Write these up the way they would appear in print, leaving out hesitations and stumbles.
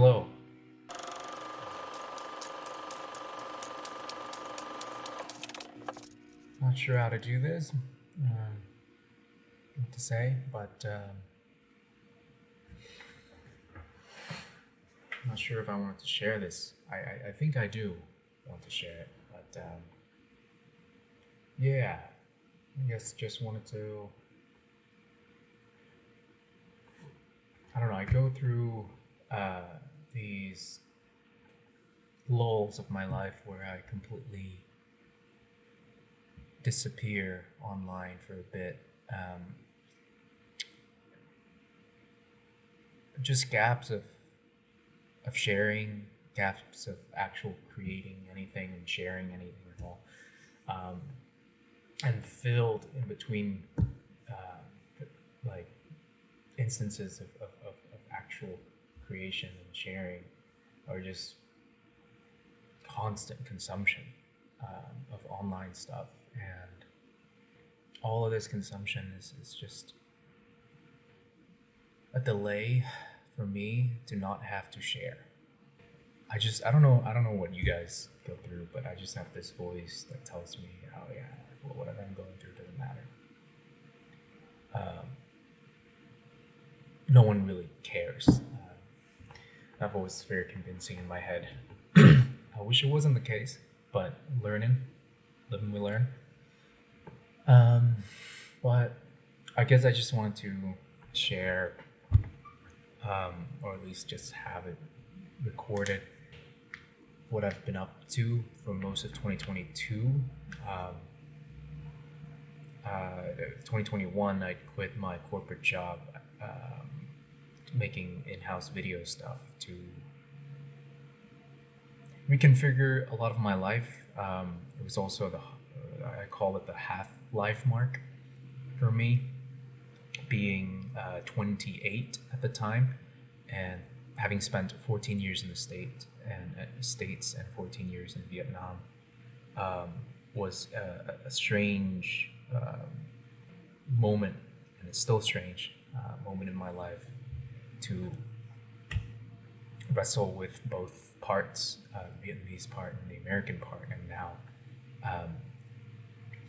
Hello. Not sure how to do this, what to say, but I'm not sure if I wanted to share this. I think I do want to share it, but yeah, I guess just wanted to, I don't know, I go through these lulls of my life where I completely disappear online for a bit. Just gaps of sharing, gaps of actual creating anything and sharing anything at all, and filled in between like instances of actual creation and sharing, or just constant consumption of online stuff. And all of this consumption is just a delay for me to not have to share. I don't know what you guys go through, but I just have this voice that tells me, oh yeah, whatever I'm going through doesn't matter. No one really cares. That voice is very convincing in my head. I wish it wasn't the case, but living we learn. But I guess I just wanted to share, or at least just have it recorded, what I've been up to for most of 2022. 2021, I quit my corporate job, making in-house video stuff to reconfigure a lot of my life. It was also I call it the half-life mark for me, being 28 at the time, and having spent 14 years in the States and 14 years in Vietnam, was a strange moment, and it's still strange moment in my life to wrestle with both parts, the Vietnamese part and the American part. And now,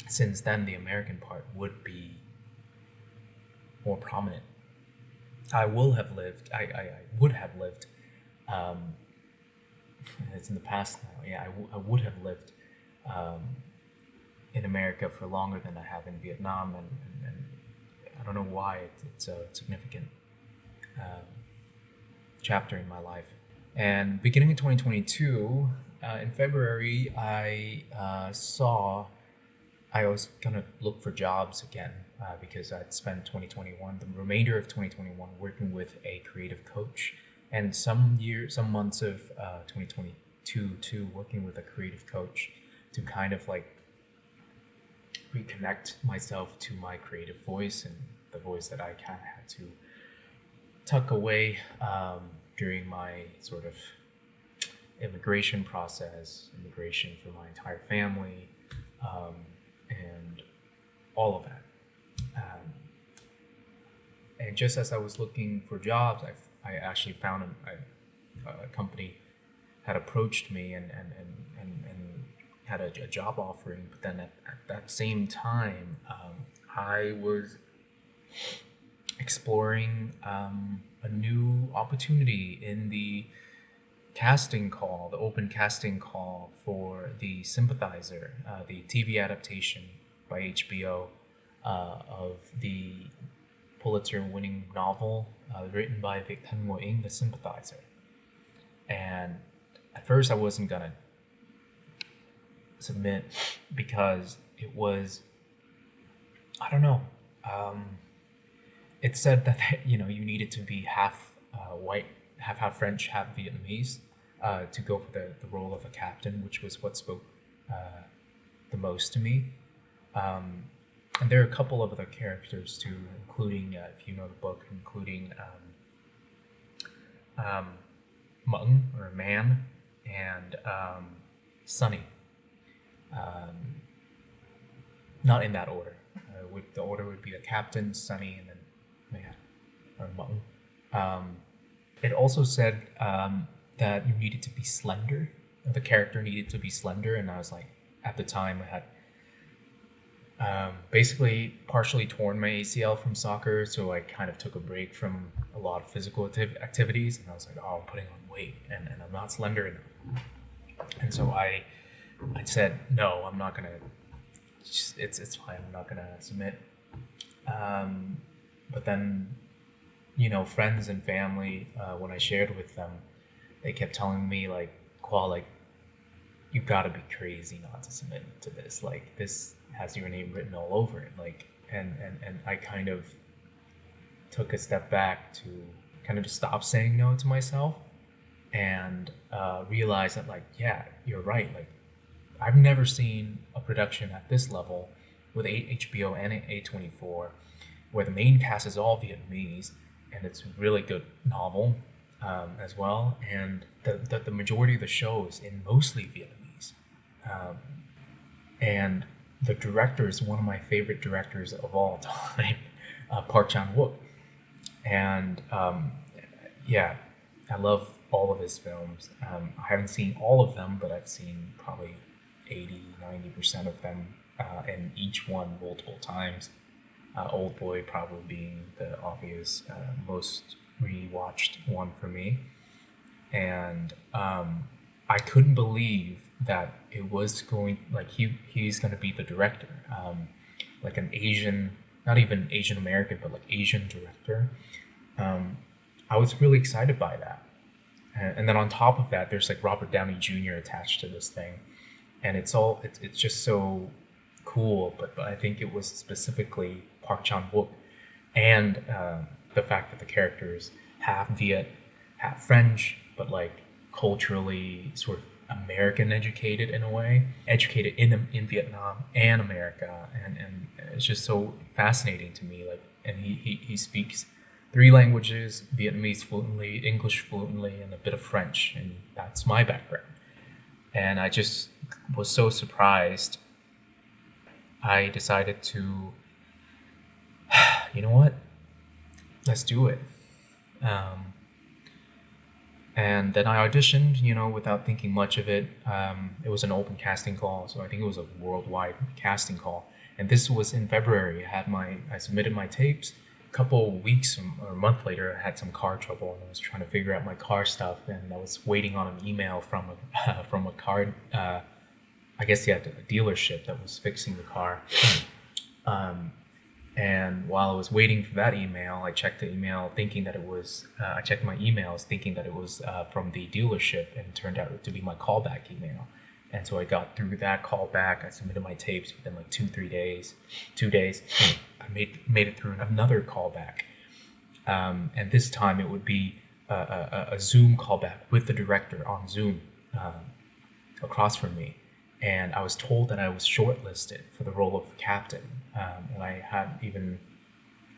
since then, the American part would be more prominent. I would have lived. It's in the past now. Yeah, I would have lived in America for longer than I have in Vietnam, and I don't know why it's a significant chapter in my life. And beginning in 2022, in February, I was gonna look for jobs again, because I'd spent the remainder of 2021 working with a creative coach, and some months of 2022 too, working with a creative coach to kind of like reconnect myself to my creative voice and the voice that I kind of had to tuck away during my sort of immigration for my entire family, and all of that. And just as I was looking for jobs, I actually found a company had approached me and had a job offering. But then at that same time, I was exploring a new opportunity in the open casting call for The Sympathizer, the TV adaptation by HBO of the Pulitzer-winning novel written by Vic Thanh Nguyen, The Sympathizer. And at first I wasn't gonna submit because it was, I don't know, it said that you needed to be half white, half French, half Vietnamese, to go for the role of a captain, which was what spoke the most to me. And there are a couple of other characters too, including, if you know the book, including Mung, or Man, and Sunny. Not in that order. The order would be the captain, Sunny, and then Man, or Mung. It also said that you needed to be slender. The character needed to be slender, and I was like, at the time, I had basically partially torn my ACL from soccer, so I kind of took a break from a lot of physical activities, and I was like, oh, I'm putting on weight, and I'm not slender enough. And so I said, no, I'm not gonna. It's fine. I'm not gonna submit. But then, friends and family, when I shared with them, they kept telling me like, Qual, like, you gotta be crazy not to submit to this. Like, this has your name written all over it. Like, and I kind of took a step back to kind of just stop saying no to myself and realize that, like, yeah, you're right. Like, I've never seen a production at this level with HBO and A24 where the main cast is all Vietnamese, and it's a really good novel as well. And the majority of the show is in mostly Vietnamese. Um, and the director is one of my favorite directors of all time, Park Chan-wook. And yeah, I love all of his films. I haven't seen all of them, but I've seen probably 80-90% of them, and each one multiple times. Old Boy probably being the obvious most rewatched one for me. And I couldn't believe that it was going, like, he's going to be the director, like an Asian, not even Asian American, but like Asian director. I was really excited by that. And then on top of that, there's like Robert Downey Jr. attached to this thing, and it's just so cool. But I think it was specifically Park Chan Wook and the fact that the characters half Viet, half French, but like culturally sort of American educated in a way, educated in Vietnam and America, and it's just so fascinating to me. Like, and he speaks three languages: Vietnamese fluently, English fluently, and a bit of French, and that's my background. And I just was so surprised. I decided to, you know what? Let's do it. Um, and then I auditioned, without thinking much of it. It was an open casting call, so I think it was a worldwide casting call. And this was in February. I submitted my tapes. A couple weeks or a month later, I had some car trouble, and I was trying to figure out my car stuff, and I was waiting on an email from a from a car. I guess a dealership that was fixing the car. And while I was waiting for that email, I checked the email thinking that it was, I checked my emails thinking that it was from the dealership, and it turned out to be my callback email. And so I got through that callback. I submitted my tapes within like 2 days. I made it through another callback. And this time it would be a Zoom callback with the director on Zoom across from me. And I was told that I was shortlisted for the role of the captain. And I had even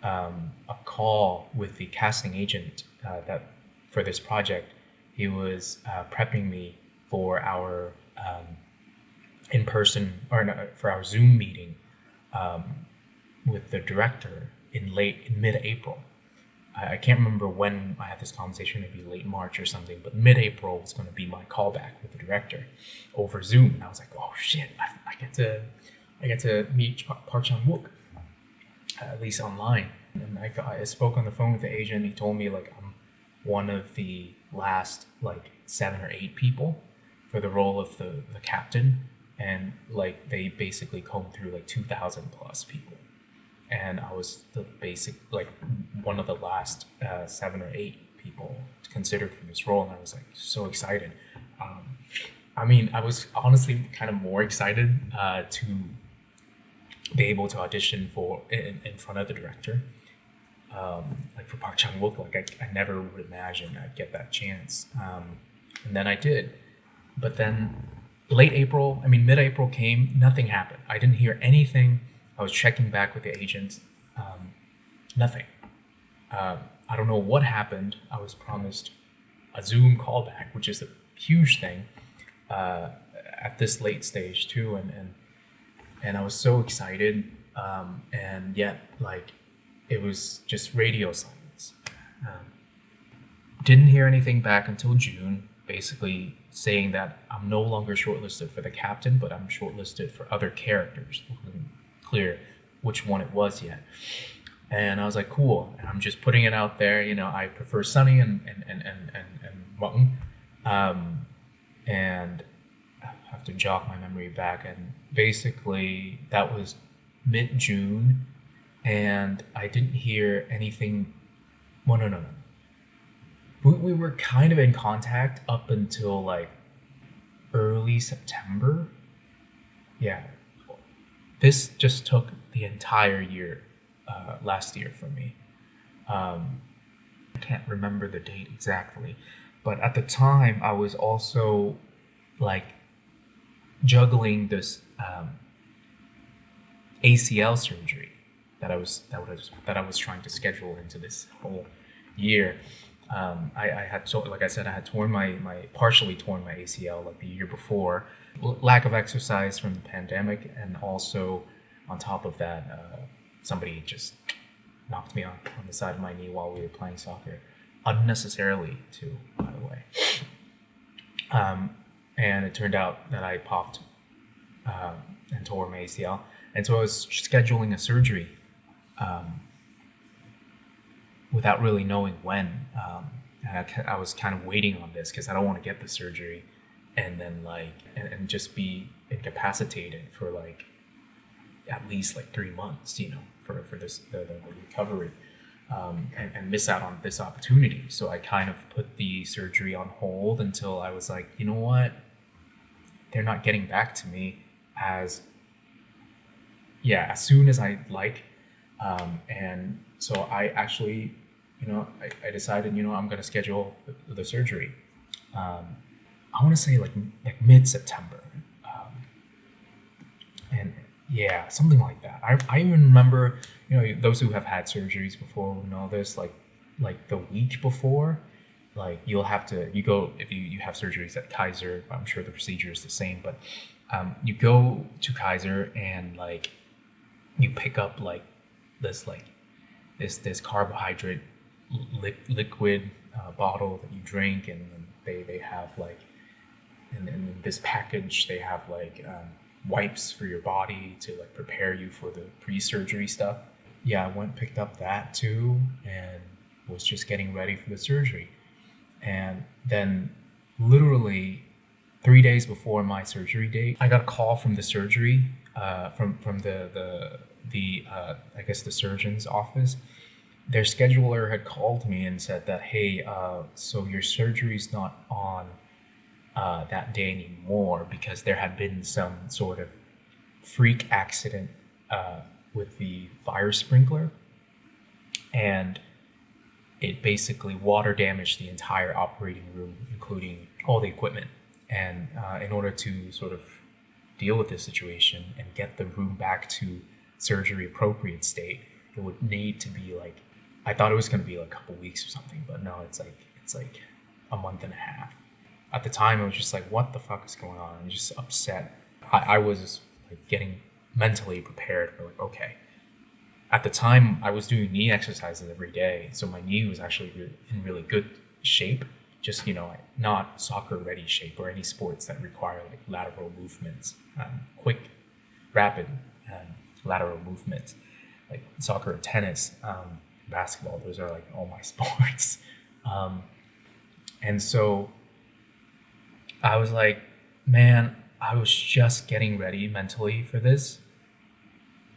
a call with the casting agent that for this project. He was prepping me for our in-person, or no, for our Zoom meeting with the director in mid-April. I can't remember when I had this conversation, maybe late March or something, but mid-April was going to be my callback with the director over Zoom. And I was like, oh shit, I get to meet Park Chan-wook, at least online. And I spoke on the phone with the agent. He told me like I'm one of the last like 7 or 8 people for the role of the captain. And like they basically combed through like 2,000 plus people. And I was the basic, like one of the last 7 or 8 people considered for this role. And I was like so excited. I was honestly kind of more excited to be able to audition for in front of the director. Like for Park Chan-wook, like I never would imagine I'd get that chance. And then I did. But then mid-April came, nothing happened. I didn't hear anything. I was checking back with the agents, nothing. I don't know what happened. I was promised a Zoom callback, which is a huge thing at this late stage too, and I was so excited, and yet like it was just radio silence. Didn't hear anything back until June, basically saying that I'm no longer shortlisted for the captain, but I'm shortlisted for other characters. It wasn't clear which one it was yet. And I was like, cool. And I'm just putting it out there. I prefer Sunny and Mutton. And I have to jog my memory back. And basically, that was mid June. And I didn't hear anything. Well, no. We were kind of in contact up until like early September. Yeah. This just took the entire year, last year for me. I can't remember the date exactly, but at the time I was also like juggling this ACL surgery that I was trying to schedule into this whole year. I had like I said, I had partially torn my ACL like the year before. Lack of exercise from the pandemic, and also on top of that, somebody just knocked me on the side of my knee while we were playing soccer, unnecessarily too, by the way. And it turned out that I popped and tore my ACL, and so I was scheduling a surgery without really knowing when. And I was kind of waiting on this because I don't want to get the surgery and then and just be incapacitated for like at least like 3 months, for this the recovery, and miss out on this opportunity. So I kind of put the surgery on hold until I was like, you know what, they're not getting back to me as soon as I'd like. And so I actually, I decided, I'm going to schedule the surgery. I want to say like mid-September. And yeah, something like that. I even remember, those who have had surgeries before will know this, like the week before, like you go, if you have surgeries at Kaiser, I'm sure the procedure is the same, but you go to Kaiser and like you pick up like this carbohydrate liquid bottle that you drink, and they have like in this package they have like wipes for your body to like prepare you for the pre-surgery stuff. Yeah, I went and picked up that too and was just getting ready for the surgery. And then literally 3 days before my surgery date, I got a call from the surgery, from the I guess the surgeon's office. Their scheduler had called me and said that, hey, so your surgery's not on that day anymore because there had been some sort of freak accident with the fire sprinkler, and it basically water damaged the entire operating room, including all the equipment. And in order to sort of deal with this situation and get the room back to surgery appropriate state, it would need to be like, I thought it was going to be like a couple weeks or something, but no, it's like a month and a half. At the time, I was just like, what the fuck is going on? I'm just upset. I was like getting mentally prepared for like, okay. At the time, I was doing knee exercises every day, so my knee was actually in really good shape. Just, not soccer ready shape or any sports that require like lateral movements, quick, rapid lateral movements, like soccer or tennis, basketball. Those are like all my sports. And so I was like, man, I was just getting ready mentally for this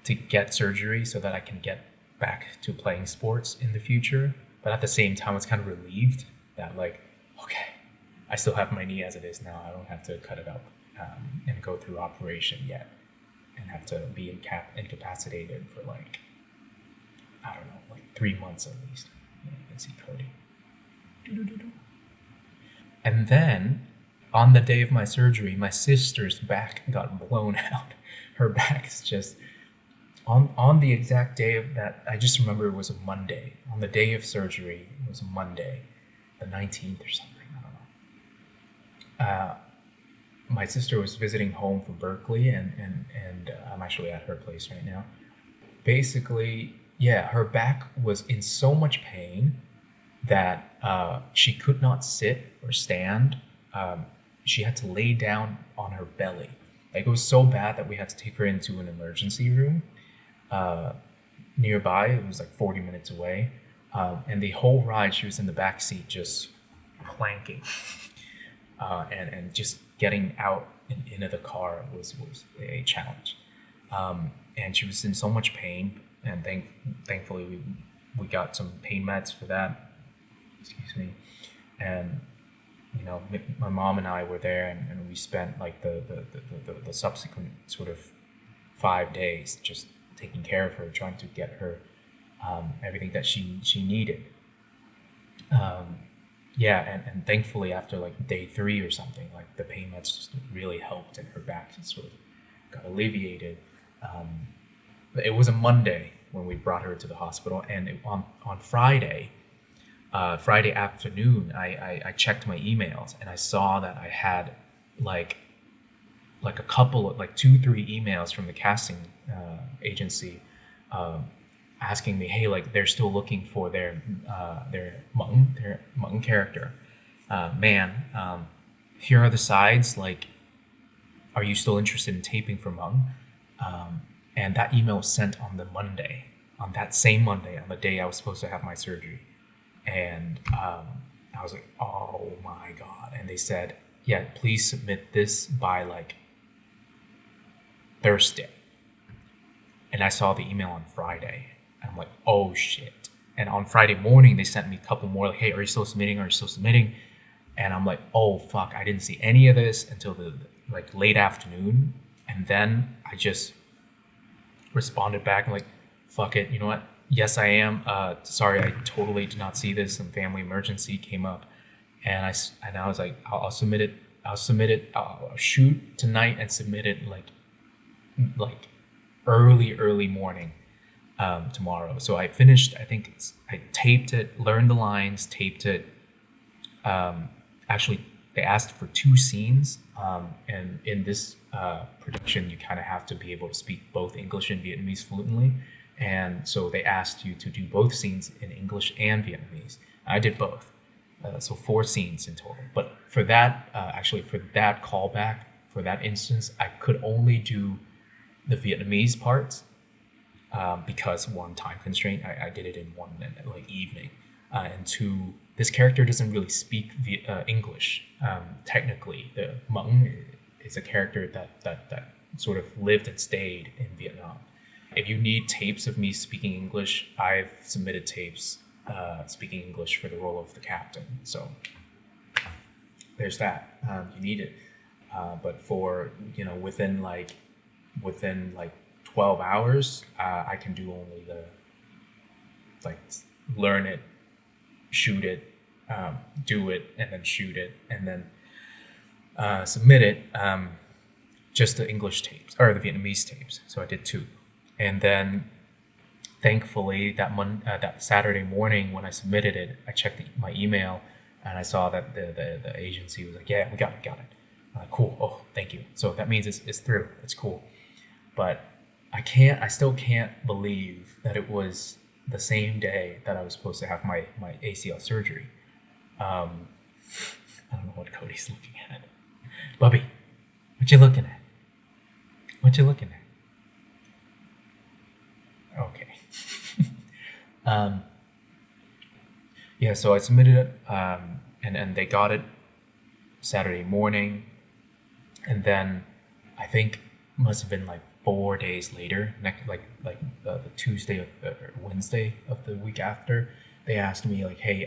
to get surgery so that I can get back to playing sports in the future. But at the same time, I was kind of relieved that like, okay, I still have my knee as it is now. I don't have to cut it up and go through operation yet and have to be incapacitated for like, I don't know, like 3 months at least. Yeah, you can see Cody. And then on the day of my surgery, my sister's back got blown out. Her back is just on the exact day of that. I just remember it was a Monday. On the day of surgery, it was a Monday, the 19th or something. I don't know. My sister was visiting home from Berkeley, and I'm actually at her place right now. Basically, yeah, her back was in so much pain that she could not sit or stand. She had to lay down on her belly. Like, it was so bad that we had to take her into an emergency room nearby. It was like 40 minutes away. And the whole ride, she was in the back seat just planking. And just getting out and into the car was a challenge. And she was in so much pain, and thankfully we got some pain meds for that. Excuse me. And my mom and I were there, and we spent like the subsequent sort of 5 days just taking care of her, trying to get her everything that she needed. And thankfully after like day 3 or something, like the pain meds just really helped, and her back just sort of got alleviated. It was a Monday when we brought her to the hospital, and on Friday afternoon, I checked my emails, and I saw that I had like a couple of like 2-3 emails from the casting agency asking me, hey, like they're still looking for their Mung character. Here are the sides. Like, are you still interested in taping for Mung? And that email was sent on the Monday, on that same Monday, on the day I was supposed to have my surgery. And I was like, oh my God. And they said, yeah, please submit this by like Thursday. And I saw the email on Friday. And I'm like, oh shit. And on Friday morning, they sent me a couple more like, hey, are you still submitting? Are you still submitting? And I'm like, oh fuck, I didn't see any of this until the like late afternoon. And then I just responded back and like, fuck it, you know what? Yes, I am. Sorry, I totally did not see this. Some family emergency came up, and I was like, I'll submit it. I'll shoot tonight and submit it like early morning tomorrow. So I finished. I taped it, learned the lines, taped it. Actually, they asked for 2 scenes, and in this production, you kind of have to be able to speak both English and Vietnamese fluently. And so they asked you to do both scenes in English and Vietnamese. I did both, so 4 scenes in total. But for that, for that callback, for that instance, I could only do the Vietnamese parts because 1, time constraint. I did it in 1 like evening, and 2, this character doesn't really speak English. Technically, the Mung is a character that sort of lived and stayed in Vietnam. If you need tapes of me speaking English, I've submitted tapes speaking English for the role of the captain. So there's that. You need it. But for, within 12 hours, I can do only the learn it, shoot it, do it, and then shoot it, and then submit it. Just the English tapes or the Vietnamese tapes. So I did 2. And then, thankfully, that Saturday morning when I submitted it, I checked my email, and I saw that the agency was like, yeah, we got it. I'm like, cool. Oh, thank you. So that means it's through. It's cool. But I still can't believe that it was the same day that I was supposed to have my ACL surgery. I don't know what Cody's looking at. Bubby, what you looking at? Okay. So I submitted it, and they got it Saturday morning, and then I think must have been like 4 days later, the Tuesday or Wednesday of the week after, they asked me like, hey,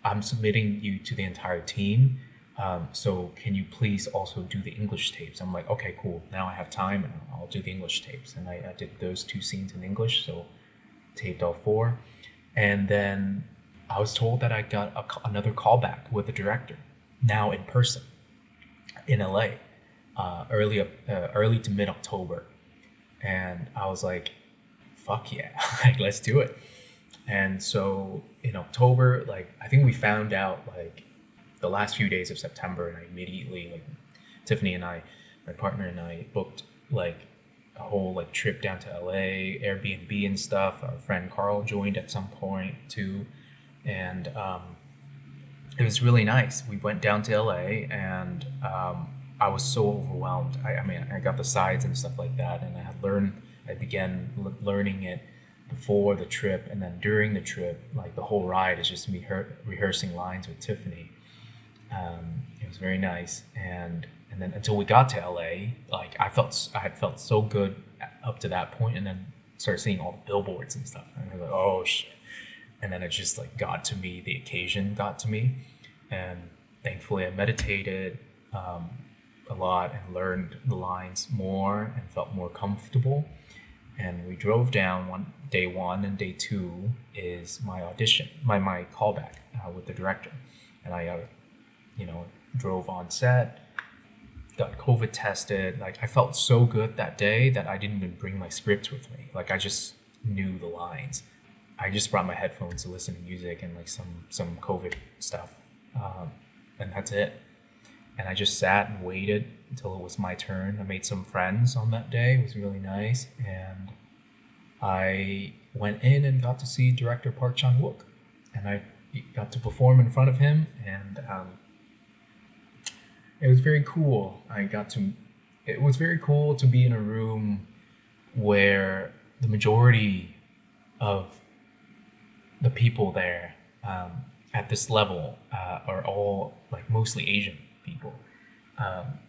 I'm submitting you to the entire team. So can you please also do the English tapes? I'm like, okay, cool. Now I have time, and I'll do the English tapes. And I did those 2 scenes in English, so taped all 4. And then I was told that I got another callback with the director, now in person, in LA, early to mid-October. And I was like, fuck yeah, like, let's do it. And so in October, I think we found out the last few days of September, and I immediately, Tiffany and I, my partner and I, booked a whole trip down to LA, Airbnb and stuff. Our friend Carl joined at some point too, and it was really nice. We went down to LA, and I was so overwhelmed. I mean, I got the sides and stuff like that, and I began learning it before the trip, and then during the trip, like the whole ride is just me rehearsing lines with Tiffany. It was very nice, and then until we got to LA, like I had felt so good up to that point, and then started seeing all the billboards and stuff, and I was like, oh shit. And then it just like got to me. The occasion got to me, and thankfully I meditated a lot and learned the lines more and felt more comfortable. And we drove down day one, and day two is my audition, my callback with the director. And I you know, drove on set, got COVID tested. Like I felt so good that day that I didn't even bring my script with me. Like I just knew the lines. I just brought my headphones to listen to music and like some COVID stuff, and that's it. And I just sat and waited until it was my turn. I made some friends on that day. It was really nice, and I went in and got to see director Park Chan Wook, and I got to perform in front of him, and it was very cool. It was very cool to be in a room where the majority of the people there at this level are all like mostly Asian people.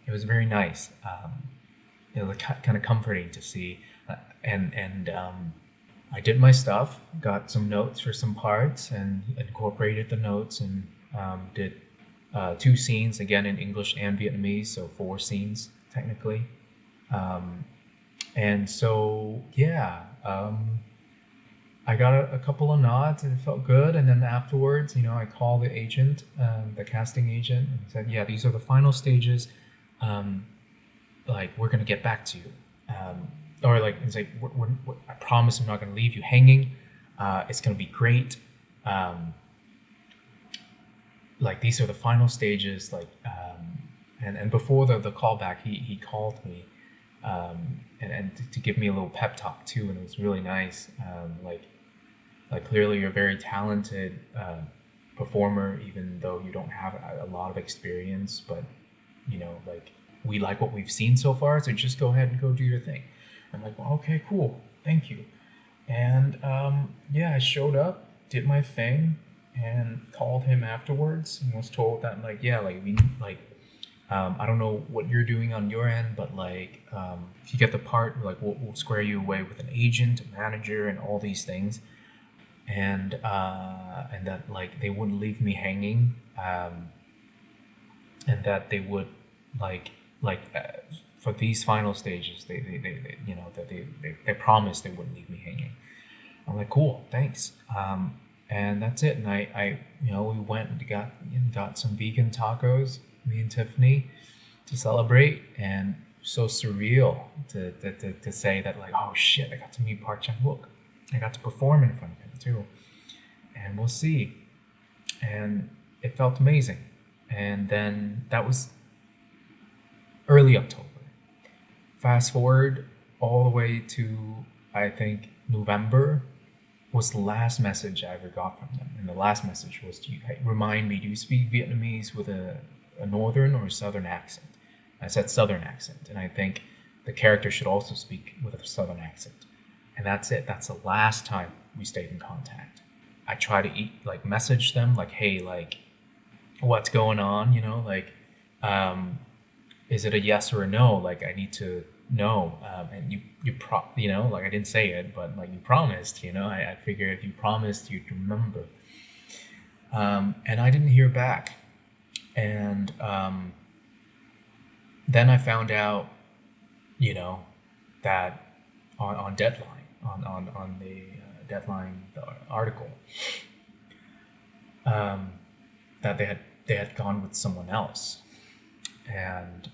It was very nice. It was kind of comforting to see, and I did my stuff, got some notes for some parts, and incorporated the notes, and did two scenes again in English and Vietnamese, so four scenes technically. And so yeah. I got a couple of nods and it felt good. And then afterwards, I called the agent, the casting agent, and said, "Yeah, these are the final stages. Like, we're gonna get back to you." Or like, it's like, I promise I'm not gonna leave you hanging. It's gonna be great. Like, these are the final stages. Like, and before the callback, he called me, and to give me a little pep talk too, and it was really nice. Like clearly you're a very talented performer, even though you don't have a lot of experience. But like, we like what we've seen so far, so just go ahead and go do your thing. I'm like, well, okay, cool, thank you. And yeah, I showed up, did my thing, and called him afterwards, and was told that like, yeah, like we like. I don't know what you're doing on your end, but like, if you get the part, like we'll square you away with an agent, a manager, and all these things, and that like they wouldn't leave me hanging, and that they would like for these final stages, they that they promised they wouldn't leave me hanging. I'm like, cool, thanks. And that's it. And I we went and got some vegan tacos, me and Tiffany, to celebrate. And so surreal to say that, like, oh shit, I got to meet Park Chan Wook. I got to perform in front of him too. And we'll see. And it felt amazing. And then that was early October. Fast forward all the way to, I think, November was the last message I ever got from them. And the last message was, remind me, do you speak Vietnamese with a northern or a southern accent? I said southern accent, and I think the character should also speak with a southern accent. And that's it. That's the last time we stayed in contact. I try to message them like, hey, like, what's going on? Like, is it a yes or a no? Like, I need to know. And you like, I didn't say it, but like, you promised. I figured if you promised, you'd remember. And I didn't hear back. And then I found out, that on Deadline, on the Deadline the article, that they had gone with someone else. And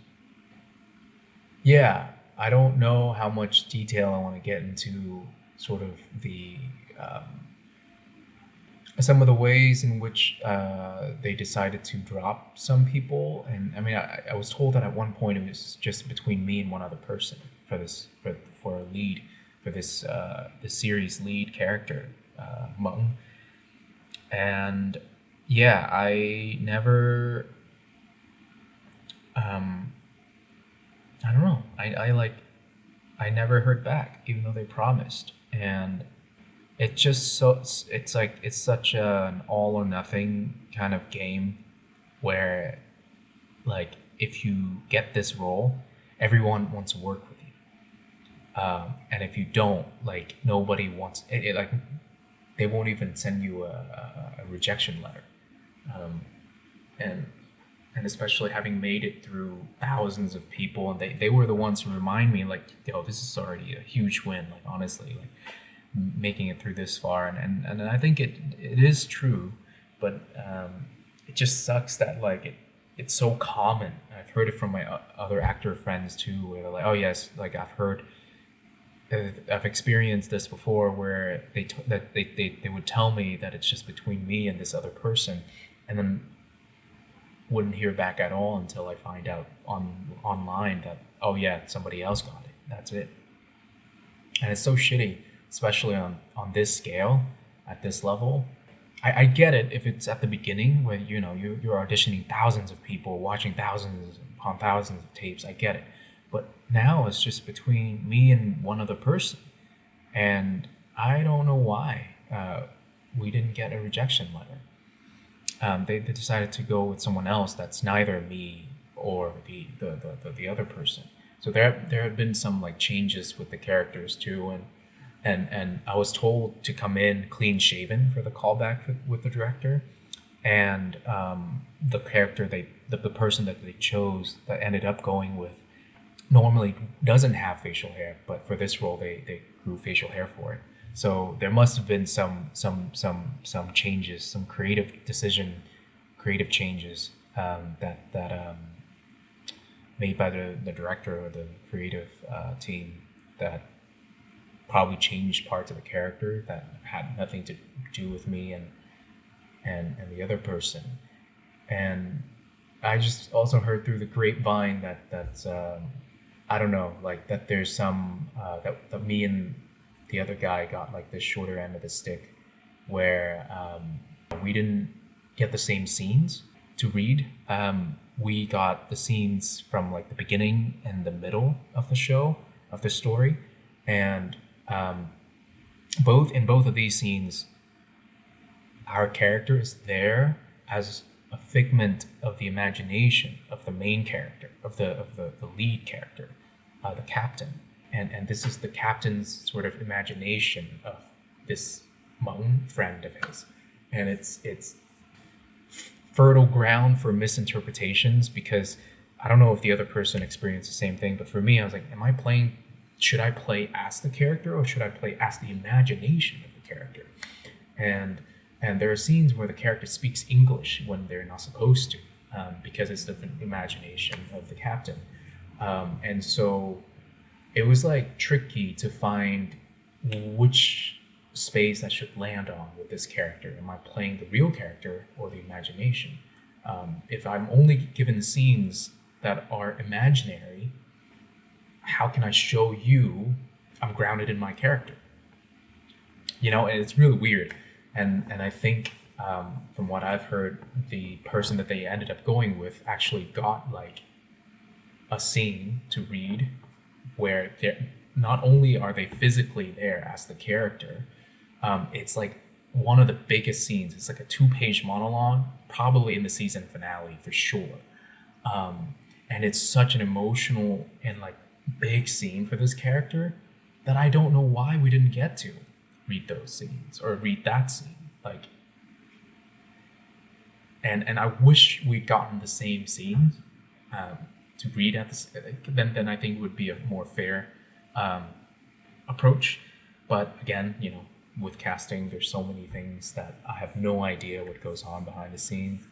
yeah, I don't know how much detail I want to get into sort of the some of the ways in which they decided to drop some people. And I mean, I was told that at one point it was just between me and one other person for this for a lead for this series lead character, Mung. And yeah, I never, um, I don't know. I never heard back, even though they promised. And it just so it's like it's such an all or nothing kind of game where, like, if you get this role, everyone wants to work with you, and if you don't, like, nobody wants it, like, they won't even send you a rejection letter. um, and and especially having made it through thousands of people, and they were the ones who remind me, like, yo, this is already a huge win, like, honestly, like, making it through this far. And I think it is true, but it just sucks that, like, it's so common. I've heard it from my other actor friends too, where they're like, oh yes, like, I've experienced this before, where they would tell me that it's just between me and this other person, and then wouldn't hear back at all until I find out online that, oh yeah, somebody else got it. That's it. And it's so shitty, especially on this scale, at this level. I get it if it's at the beginning, where, you're auditioning thousands of people, watching thousands upon thousands of tapes. I get it, but now it's just between me and one other person, and I don't know why we didn't get a rejection letter. They decided to go with someone else that's neither me or the other person. So there have been some, like, changes with the characters too, and I was told to come in clean shaven for the callback with the director, and the character the person that they chose, that ended up going with, normally doesn't have facial hair, but for this role they grew facial hair for it. So there must have been some changes, some creative changes, that made by the director or the creative team, that probably changed parts of the character that had nothing to do with me and the other person. And I just also heard through the grapevine that I don't know, like, that there's some that me and the other guy got, like, the shorter end of the stick, where we didn't get the same scenes to read. We got the scenes from, like, the beginning and the middle of the show, of the story, and um, both of these scenes, our character is there as a figment of the imagination of the main character, of the lead character, the captain, and this is the captain's sort of imagination of this Hmong friend of his, and it's fertile ground for misinterpretations, because I don't know if the other person experienced the same thing, but for me, I was like, am I playing? Should I play as the character, or should I play as the imagination of the character? And and there are scenes where the character speaks English when they're not supposed to, because it's the imagination of the captain. And so it was, like, tricky to find which space I should land on with this character. Am I playing the real character or the imagination? If I'm only given scenes that are imaginary, how can I show you I'm grounded in my character? And it's really weird. And I think, from what I've heard, the person that they ended up going with actually got, like, a scene to read, where they're not only are they physically there as the character, it's like one of the biggest scenes. It's like a 2-page monologue, probably in the season finale for sure. And it's such an emotional and, like, big scene for this character, that I don't know why we didn't get to read those scenes or read that scene. Like, and I wish we'd gotten the same scenes, to read at this. Then I think it would be a more fair um, approach. But again, with casting, there's so many things that I have no idea what goes on behind the scenes,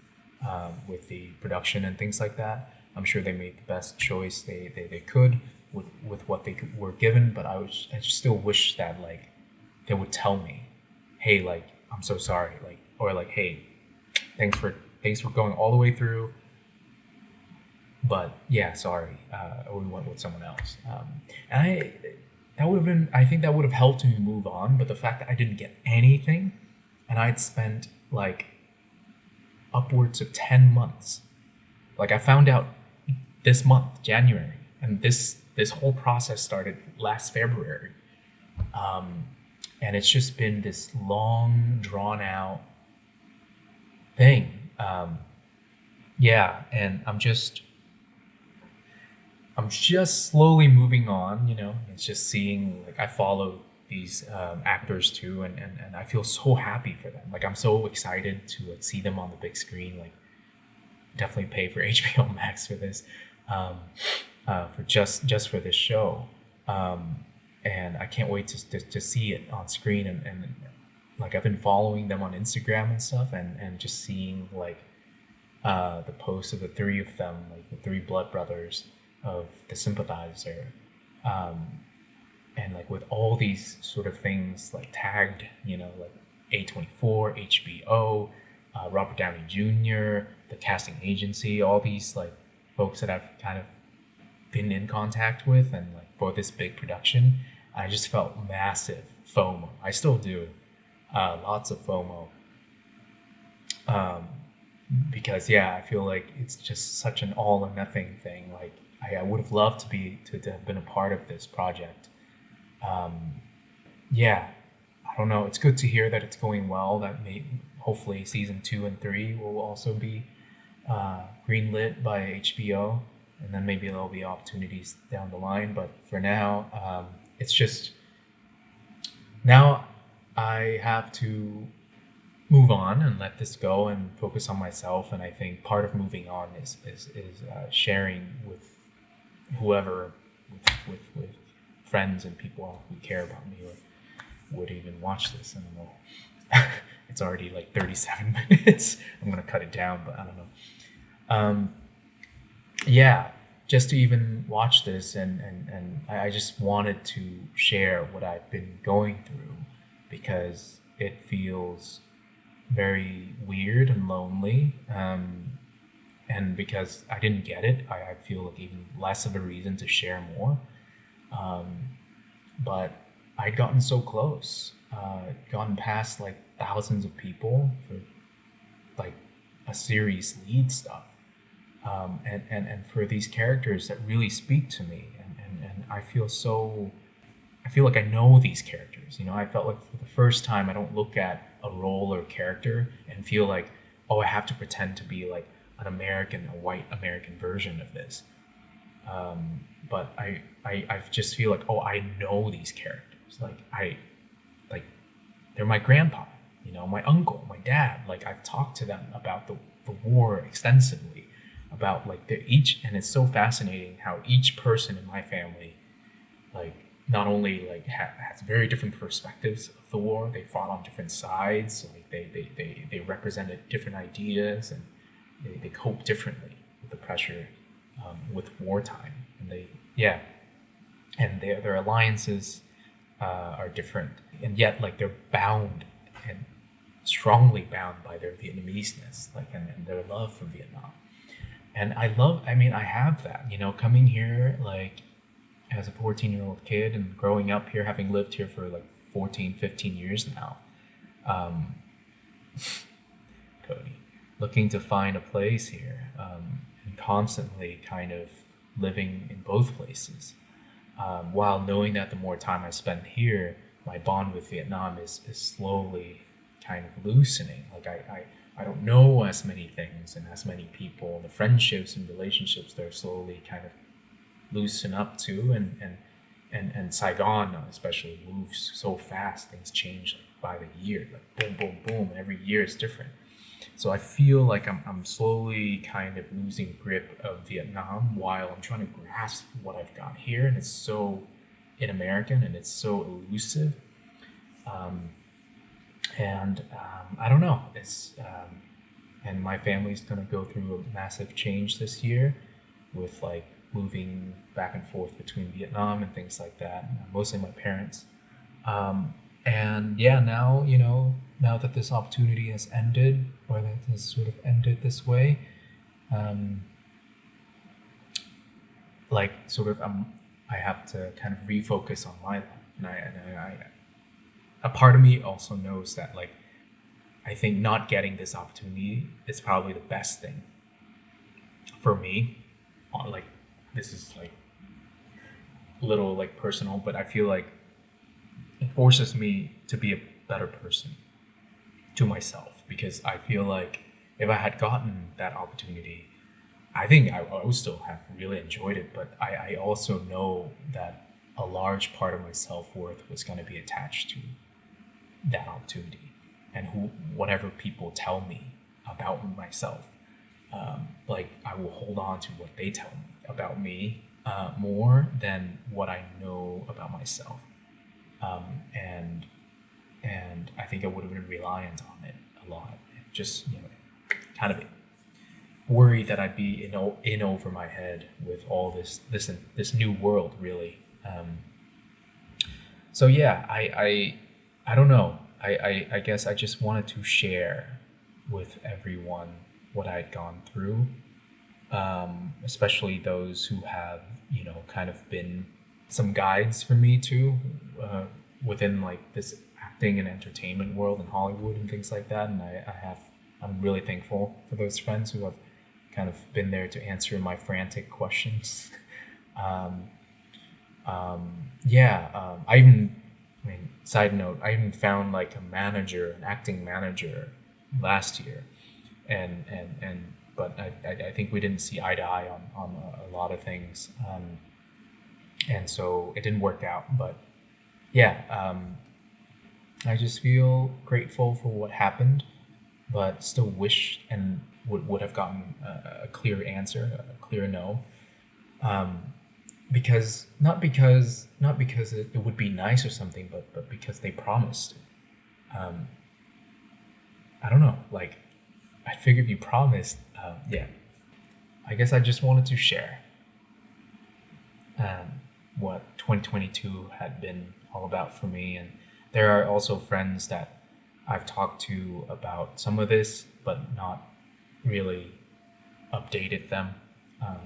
with the production and things like that. I'm sure they made the best choice they could with what were given, but I just still wish that, like, they would tell me, hey, like, I'm so sorry, like, or like, hey, thanks for going all the way through, but yeah, sorry, we went with someone else. And I think that would have helped me move on. But the fact that I didn't get anything, and I'd spent like upwards of 10 months. Like I found out this month, January, and this whole process started last February. And it's just been this long, drawn out thing. Yeah, and I'm just slowly moving on. It's just seeing, like, I follow these actors too, and I feel so happy for them. Like I'm so excited to like see them on the big screen. Like definitely pay for HBO Max for this, for just for this show. And I can't wait to see it on screen. And like I've been following them on Instagram and stuff, and just seeing like the posts of the three of them, like the three blood brothers of The Sympathizer, and like with all these sort of things like tagged, like A24, HBO, Robert Downey Jr., the casting agency, all these like folks that I've kind of been in contact with, and like for this big production, I just felt massive FOMO. I still do, lots of FOMO, because I feel like it's just such an all or nothing thing. Like I would have loved to have been a part of this project. Yeah, I don't know. It's good to hear that it's going well. That hopefully season 2 and 3 will also be greenlit by HBO, and then maybe there'll be opportunities down the line. But for now, it's just now I have to move on and let this go and focus on myself. And I think part of moving on is sharing with whoever, with friends and people who care about me or would even watch this. I don't know. It's already like 37 minutes. I'm gonna cut it down, but I don't know. Yeah, just to even watch this, and I just wanted to share what I've been going through, because it feels very weird and lonely, and because I didn't get it, I feel like even less of a reason to share more. But I'd gotten so close, gotten past like thousands of people for like a series lead stuff, and for these characters that really speak to me, and I feel like I know these characters. I felt like for the first time I don't look at a role or character and feel like, oh, I have to pretend to be like a white American version of this. But I just feel like, oh, I know these characters. Like they're my grandpa, my uncle, my dad. Like I've talked to them about the war extensively, about like and it's so fascinating how each person in my family, like not only like has very different perspectives of the war. They fought on different sides. So like they represented different ideas, and they cope differently with the pressure, with wartime. And their alliances are different, and yet like they're bound and strongly bound by their Vietnameseness, like and their love for Vietnam. And I have that, coming here like as a 14-year-old kid and growing up here, having lived here for like 14, 15 years now. Cody, looking to find a place here, and constantly kind of living in both places, while knowing that the more time I spend here, my bond with Vietnam is slowly kind of loosening. Like I don't know as many things and as many people. The friendships and relationships, they're slowly kind of loosen up too, and Saigon especially moves so fast. Things change by the year, like boom, boom, boom. Every year is different. So I feel like I'm slowly kind of losing grip of Vietnam while I'm trying to grasp what I've got here, and it's so in-American and it's so elusive. I don't know. And my family's gonna go through a massive change this year, with like moving back and forth between Vietnam and things like that. Mostly my parents. And yeah, now that this opportunity has ended, or that has sort of ended this way, like sort of I have to kind of refocus on my life, and I a part of me also knows that like I think not getting this opportunity is probably the best thing for me. Like, this is like a little like personal, but I feel like it forces me to be a better person to myself, because I feel like if I had gotten that opportunity, I think I would still have really enjoyed it. But I also know that a large part of my self worth was going to be attached to that opportunity, and whatever people tell me about myself. Like, I will hold on to what they tell me about me more than what I know about myself. And I think I would have been reliant on it a lot. Just, kind of worry that I'd be in over my head with all this new world, really. So yeah, I don't know. I guess I just wanted to share with everyone what I'd gone through, especially those who have, kind of been some guides for me too, within like this acting and entertainment world in Hollywood and things like that. And I'm really thankful for those friends who have kind of been there to answer my frantic questions. um, side note, I even found like an acting manager last year, and but I think we didn't see eye to eye on a lot of things, and so it didn't work out. But yeah, I just feel grateful for what happened, but still wish and would have gotten a clear answer, a clear no. Because not because it would be nice or something, but because they promised. Um, I don't know. Like, I figured you promised. Yeah. I guess I just wanted to share what 2022 had been all about for me, and there are also friends that I've talked to about some of this, but not really updated them. Um,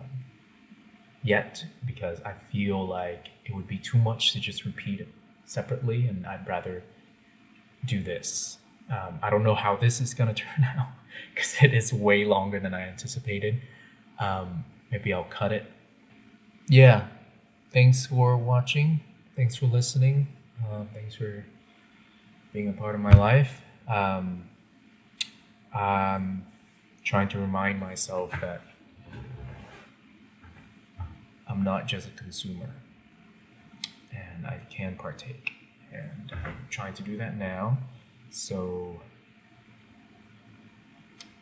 Yet, because I feel like it would be too much to just repeat it separately, and I'd rather do this. I don't know how this is gonna turn out, because it is way longer than I anticipated. Maybe I'll cut it. Yeah, thanks for watching. Thanks for listening. Thanks for being a part of my life. I'm trying to remind myself that I'm not just a consumer, and I can partake. And I'm trying to do that now. So,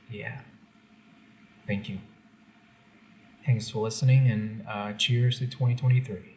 yeah, thank you. Thanks for listening, and cheers to 2023.